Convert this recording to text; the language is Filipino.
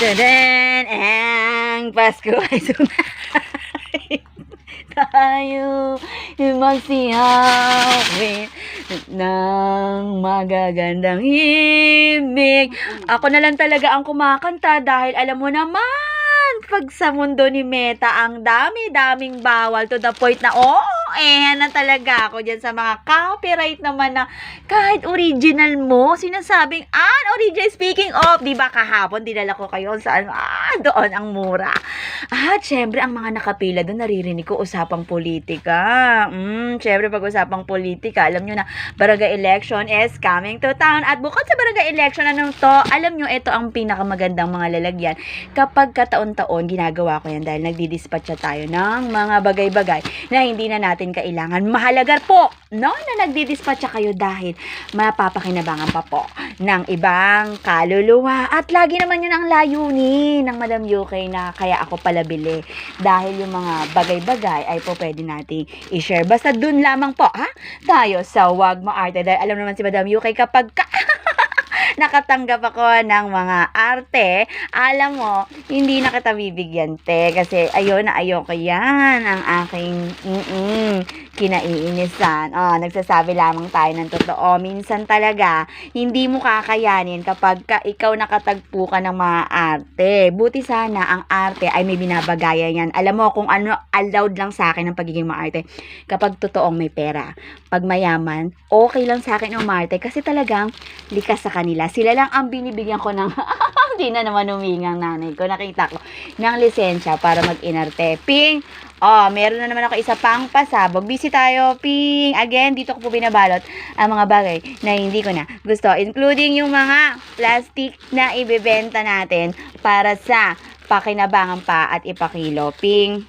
Tadaan! Ang Pasko ay sumahay. Tayo magsiyawin ng magagandang himig. Ako na lang talaga ang kumakanta dahil alam mo naman, pag sa mundo ni Meta, ang dami-daming bawal to the point na, na talaga ako dyan sa mga copyright naman na kahit original mo, sinasabing, original. Speaking of, di ba kahapon, dinala ko kayo saan, doon ang mura. At syempre, ang mga nakapila doon, naririnig ko usapang politika. Syempre, pag usapang politika, alam nyo na, barangay election is coming to town. At bukod sa barangay election, alam nyo, ito ang pinakamagandang mga lalagyan. Kapag kataon-taon, ginagawa ko yan dahil nagdidispatcha tayo ng mga bagay-bagay na hindi na natin kailangan. Mahalaga po, no, na nagdidispatcha kayo dahil mapapakinabangan pa po ng ibang kaluluwa. At lagi naman yun ang layunin ng Madam UK na kaya ako pala bili. Dahil yung mga bagay-bagay ay po pwede nating i-share. Basta dun lamang po, tayo sa Wag Maarte. Dahil alam naman si Madam UK kapag nakatanggap ako ng mga arte, alam mo, hindi na kita bibigyan, te. Kasi ayoko yan ang aking kinaiinisan. Nagsasabi lamang tayo ng totoo. Minsan talaga, hindi mo kakayanin kapag ikaw nakatagpo ka ng mga arte. Buti sana ang arte ay may binabagayan yan. Alam mo kung ano allowed lang sa akin ng pagiging maarte. Kapag totoong may pera. Pag mayaman, okay lang sa akin ang maarte kasi talagang likas sa kanila. Sila lang ang binibigyan ko ng hindi na naman humingang nanay ko. Nakita ko ng lisensya para mag-inarte. Ping! Meron na naman ako isa pang pasabog. Busy tayo, Ping! Again, dito ko po binabalot ang mga bagay na hindi ko na gusto. Including yung mga plastic na ibebenta natin para sa pakinabangan pa at ipakilo. Ping!